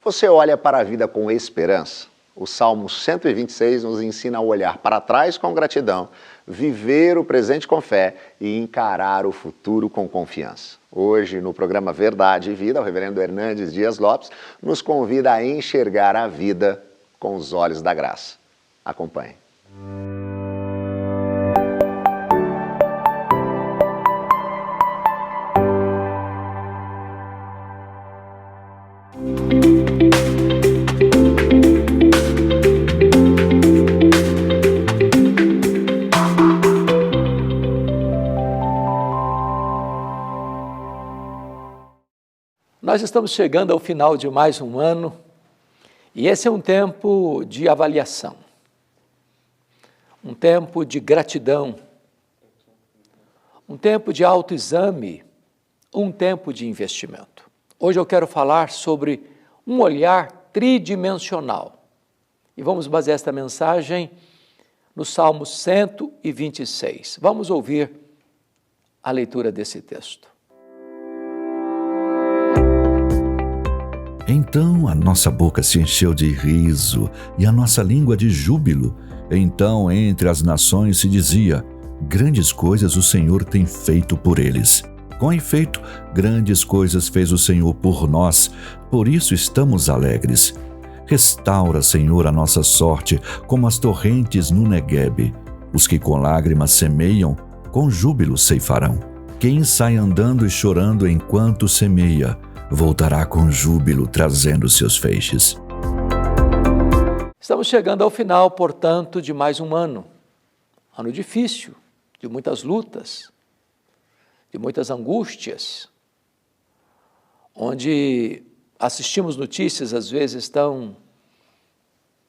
Você olha para a vida com esperança? O Salmo 126 nos ensina a olhar para trás com gratidão, viver o presente com fé e encarar o futuro com confiança. Hoje, no programa Verdade e Vida, o reverendo Hernandes Dias Lopes nos convida a enxergar a vida com os olhos da graça. Acompanhe. Nós estamos chegando ao final de mais um ano e esse é um tempo de avaliação, um tempo de gratidão, um tempo de autoexame, um tempo de investimento. Hoje eu quero falar sobre um olhar tridimensional e vamos basear esta mensagem no Salmo 126. Vamos ouvir a leitura desse texto. Então a nossa boca se encheu de riso e a nossa língua de júbilo. Então entre as nações se dizia: grandes coisas o Senhor tem feito por eles. Com efeito, grandes coisas fez o Senhor por nós, por isso estamos alegres. Restaura, Senhor, a nossa sorte, como as torrentes no Neguebe. Os que com lágrimas semeiam, com júbilo ceifarão. Quem sai andando e chorando enquanto semeia, voltará com júbilo, trazendo seus feixes. Estamos chegando ao final, portanto, de mais um ano. Ano difícil, de muitas lutas, de muitas angústias, onde assistimos notícias, às vezes, tão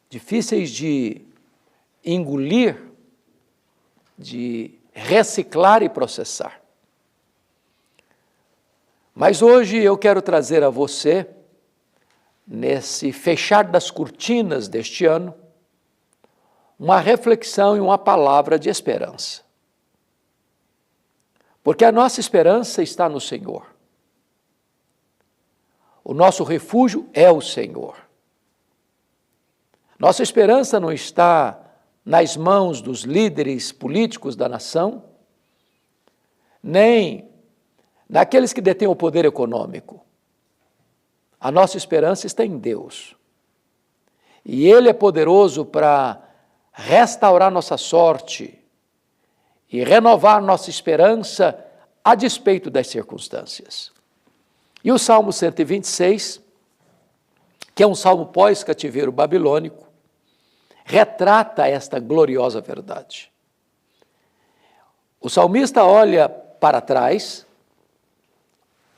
difíceis de engolir, de reciclar e processar. Mas hoje eu quero trazer a você, nesse fechar das cortinas deste ano, uma reflexão e uma palavra de esperança. Porque a nossa esperança está no Senhor. O nosso refúgio é o Senhor. Nossa esperança não está nas mãos dos líderes políticos da nação, nem naqueles que detêm o poder econômico. A nossa esperança está em Deus. E Ele é poderoso para restaurar nossa sorte e renovar nossa esperança a despeito das circunstâncias. E o Salmo 126, que é um salmo pós-cativeiro babilônico, retrata esta gloriosa verdade. O salmista olha para trás,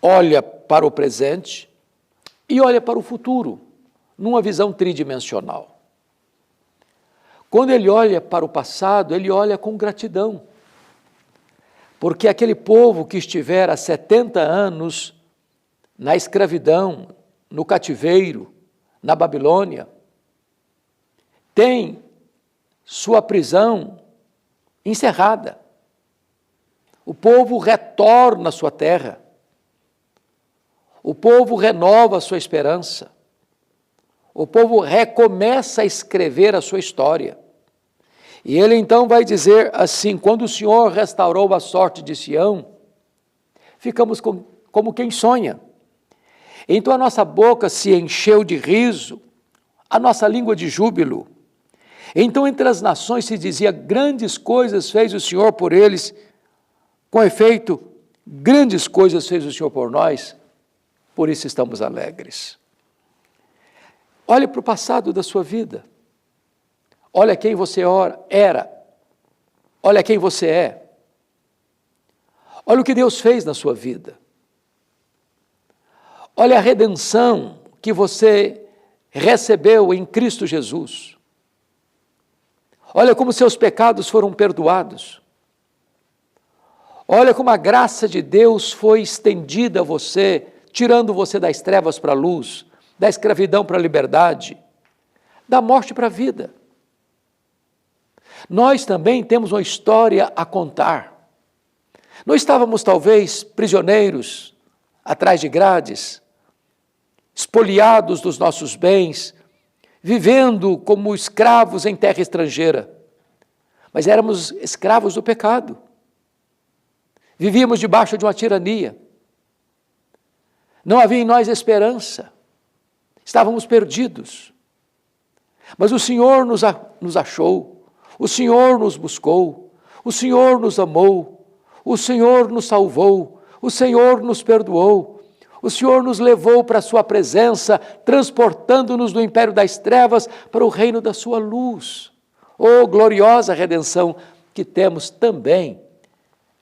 olha para o presente e olha para o futuro, numa visão tridimensional. Quando ele olha para o passado, ele olha com gratidão, porque aquele povo que estivera há 70 anos na escravidão, no cativeiro, na Babilônia, tem sua prisão encerrada. O povo retorna à sua terra. O povo renova a sua esperança. O povo recomeça a escrever a sua história. E ele então vai dizer assim: quando o Senhor restaurou a sorte de Sião, ficamos como quem sonha. Então a nossa boca se encheu de riso, a nossa língua de júbilo. Então entre as nações se dizia: grandes coisas fez o Senhor por eles. Com efeito, grandes coisas fez o Senhor por nós, por isso estamos alegres. Olhe para o passado da sua vida. Olha quem você era. Olha quem você é. Olha o que Deus fez na sua vida. Olha a redenção que você recebeu em Cristo Jesus. Olha como seus pecados foram perdoados. Olha como a graça de Deus foi estendida a você, tirando você das trevas para a luz, da escravidão para a liberdade, da morte para a vida. Nós também temos uma história a contar. Não estávamos talvez prisioneiros, atrás de grades, espoliados dos nossos bens, vivendo como escravos em terra estrangeira. Mas éramos escravos do pecado. Vivíamos debaixo de uma tirania. Não havia em nós esperança. Estávamos perdidos. Mas o Senhor nos achou, o Senhor nos buscou, o Senhor nos amou, o Senhor nos salvou, o Senhor nos perdoou, o Senhor nos levou para a sua presença, transportando-nos do império das trevas para o reino da sua luz. Oh, gloriosa redenção que temos também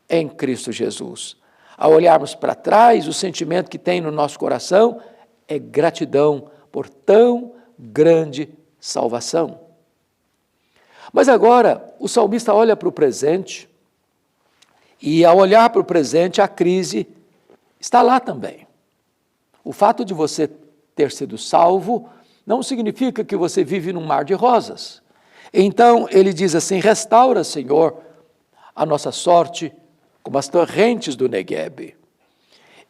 em Cristo Jesus. Ao olharmos para trás, o sentimento que tem no nosso coração é gratidão por tão grande salvação. Mas agora, o salmista olha para o presente, e ao olhar para o presente, a crise está lá também. O fato de você ter sido salvo não significa que você vive num mar de rosas. Então, ele diz assim: restaura, Senhor, a nossa sorte como as torrentes do Negueb.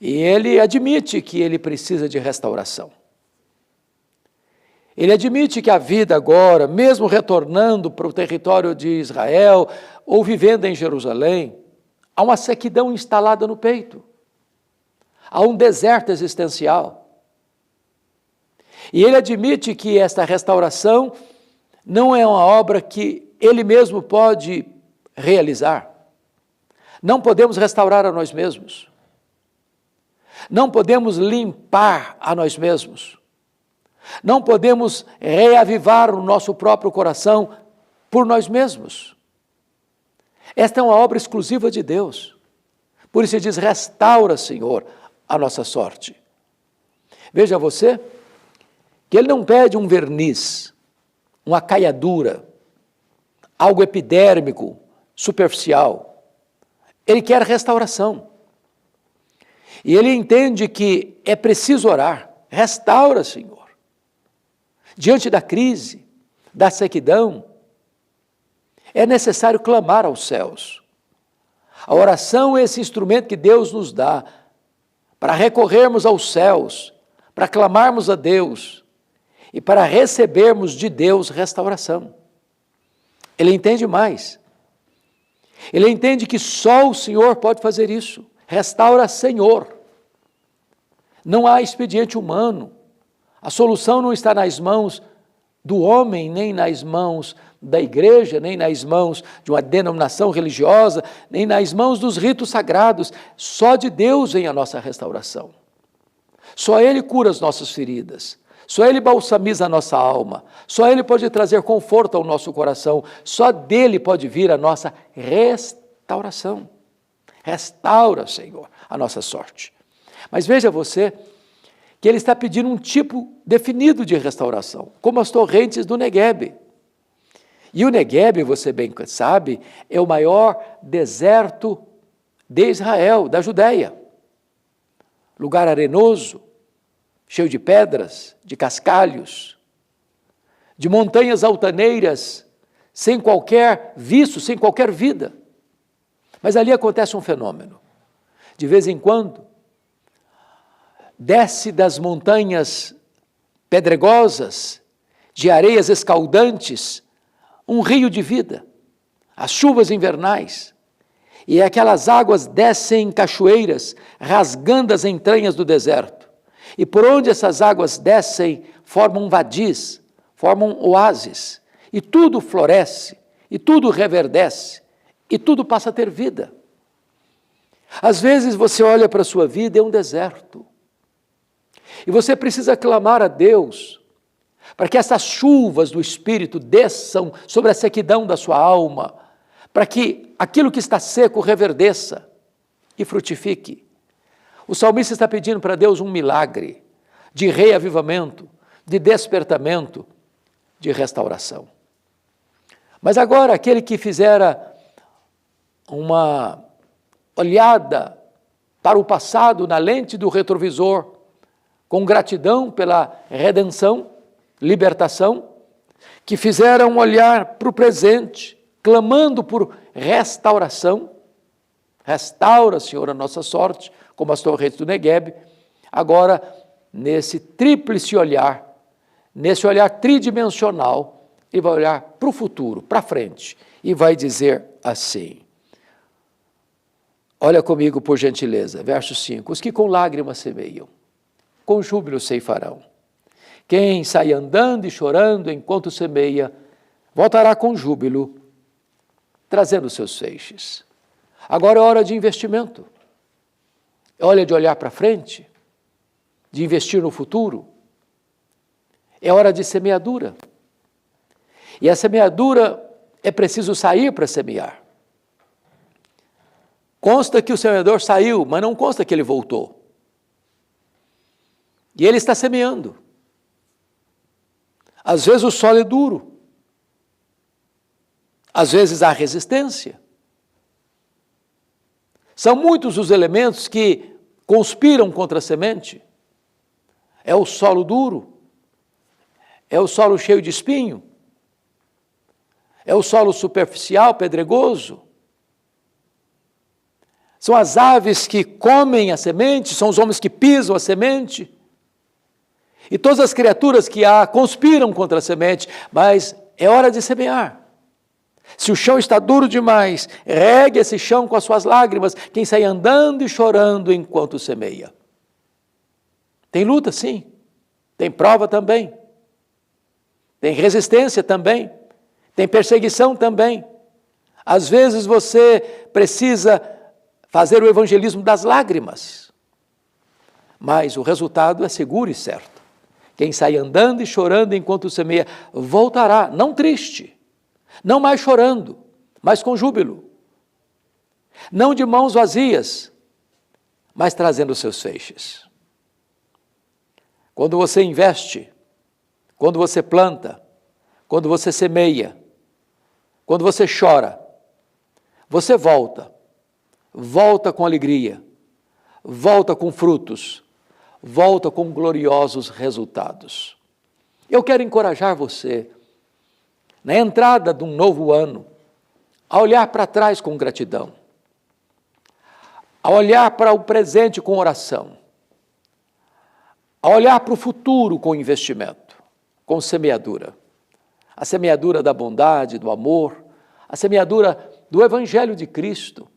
E ele admite que ele precisa de restauração. Ele admite que a vida agora, mesmo retornando para o território de Israel ou vivendo em Jerusalém, há uma sequidão instalada no peito. Há um deserto existencial. E ele admite que esta restauração não é uma obra que ele mesmo pode realizar. Não podemos restaurar a nós mesmos. Não podemos limpar a nós mesmos. Não podemos reavivar o nosso próprio coração por nós mesmos. Esta é uma obra exclusiva de Deus. Por isso ele diz: restaura, Senhor, a nossa sorte. Veja você, que ele não pede um verniz, uma caiadura, algo epidérmico, superficial. Ele quer restauração. E ele entende que é preciso orar. Restaura, Senhor. Diante da crise, da sequidão, é necessário clamar aos céus. A oração é esse instrumento que Deus nos dá para recorrermos aos céus, para clamarmos a Deus e para recebermos de Deus restauração. Ele entende mais. Ele entende que só o Senhor pode fazer isso. Restaura, Senhor. Não há expediente humano. A solução não está nas mãos do homem, nem nas mãos da igreja, nem nas mãos de uma denominação religiosa, nem nas mãos dos ritos sagrados. Só de Deus vem a nossa restauração. Só Ele cura as nossas feridas. Só Ele balsamiza a nossa alma. Só Ele pode trazer conforto ao nosso coração. Só dele pode vir a nossa restauração. Restaura, Senhor, a nossa sorte. Mas veja você que ele está pedindo um tipo definido de restauração, como as torrentes do Negueb. E o Negueb, você bem sabe, é o maior deserto de Israel, da Judéia. Lugar arenoso, cheio de pedras, de cascalhos, de montanhas altaneiras, sem qualquer viço, sem qualquer vida. Mas ali acontece um fenômeno. De vez em quando, desce das montanhas pedregosas, de areias escaldantes, um rio de vida, as chuvas invernais, e aquelas águas descem em cachoeiras, rasgando as entranhas do deserto. E por onde essas águas descem, formam vadis, formam oásis, e tudo floresce, e tudo reverdece, e tudo passa a ter vida. Às vezes você olha para a sua vida e é um deserto. E você precisa clamar a Deus para que essas chuvas do Espírito desçam sobre a sequidão da sua alma, para que aquilo que está seco reverdeça e frutifique. O salmista está pedindo para Deus um milagre de reavivamento, de despertamento, de restauração. Mas agora, aquele que fizera uma olhada para o passado na lente do retrovisor, com gratidão pela redenção, libertação, que fizeram um olhar para o presente, clamando por restauração. Restaura, Senhor, a nossa sorte, como as torrentes do Negueb. Agora, nesse tríplice olhar, nesse olhar tridimensional, ele vai olhar para o futuro, para frente, e vai dizer assim. Olha comigo, por gentileza, verso 5. Os que com lágrimas semeiam, com júbilo ceifarão. Quem sai andando e chorando enquanto semeia, voltará com júbilo, trazendo seus feixes. Agora é hora de investimento. É hora de olhar para frente, de investir no futuro. É hora de semeadura. E a semeadura é preciso sair para semear. Consta que o semeador saiu, mas não consta que ele voltou. E ele está semeando. Às vezes o solo é duro. Às vezes há resistência. São muitos os elementos que conspiram contra a semente. É o solo duro. É o solo cheio de espinho. É o solo superficial, pedregoso. São as aves que comem a semente, são os homens que pisam a semente. E todas as criaturas que há conspiram contra a semente, mas é hora de semear. Se o chão está duro demais, regue esse chão com as suas lágrimas, quem sai andando e chorando enquanto semeia. Tem luta, sim. Tem prova também. Tem resistência também. Tem perseguição também. Às vezes você precisa fazer o evangelismo das lágrimas. Mas o resultado é seguro e certo. Quem sai andando e chorando enquanto semeia, voltará, não triste, não mais chorando, mas com júbilo. Não de mãos vazias, mas trazendo seus feixes. Quando você investe, quando você planta, quando você semeia, quando você chora, você volta com alegria, volta com frutos, volta com gloriosos resultados. Eu quero encorajar você, na entrada de um novo ano, a olhar para trás com gratidão, a olhar para o presente com oração, a olhar para o futuro com investimento, com semeadura. A semeadura da bondade, do amor, a semeadura do Evangelho de Cristo.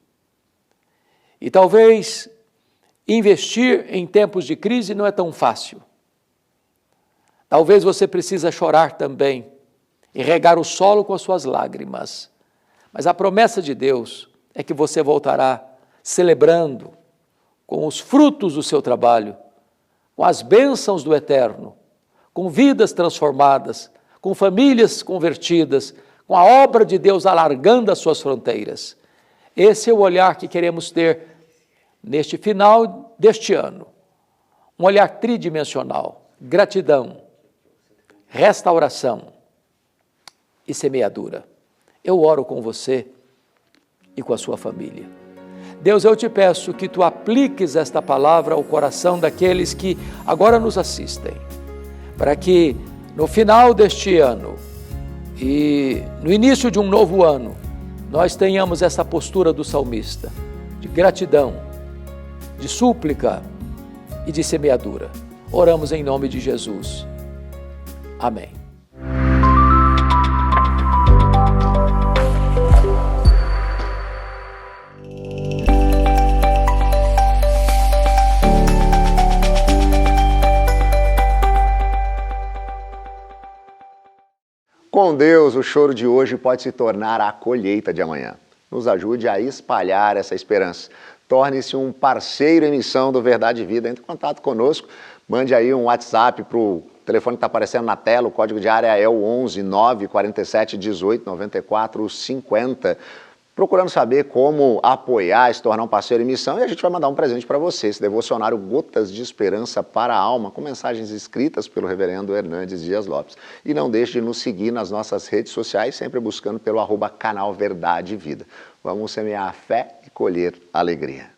E talvez investir em tempos de crise não é tão fácil. Talvez você precisa chorar também e regar o solo com as suas lágrimas. Mas a promessa de Deus é que você voltará celebrando com os frutos do seu trabalho, com as bênçãos do Eterno, com vidas transformadas, com famílias convertidas, com a obra de Deus alargando as suas fronteiras. Esse é o olhar que queremos ter neste final deste ano. Um olhar tridimensional, gratidão, restauração e semeadura. Eu oro com você e com a sua família. Deus, eu te peço que tu apliques esta palavra ao coração daqueles que agora nos assistem, para que no final deste ano e no início de um novo ano, nós tenhamos essa postura do salmista, de gratidão, de súplica e de semeadura. Oramos em nome de Jesus. Amém. Com Deus, o choro de hoje pode se tornar a colheita de amanhã. Nos ajude a espalhar essa esperança. Torne-se um parceiro em missão do Verdade e Vida. Entre em contato conosco, mande aí um WhatsApp para o telefone que está aparecendo na tela. O código de área é o 11 947 18 94 50. Procurando saber como apoiar, se tornar um parceiro em missão, e a gente vai mandar um presente para você, esse devocionário Gotas de Esperança para a Alma, com mensagens escritas pelo reverendo Hernandes Dias Lopes. E não deixe de nos seguir nas nossas redes sociais, sempre buscando pelo @canal Verdade e Vida. Vamos semear a fé e colher alegria.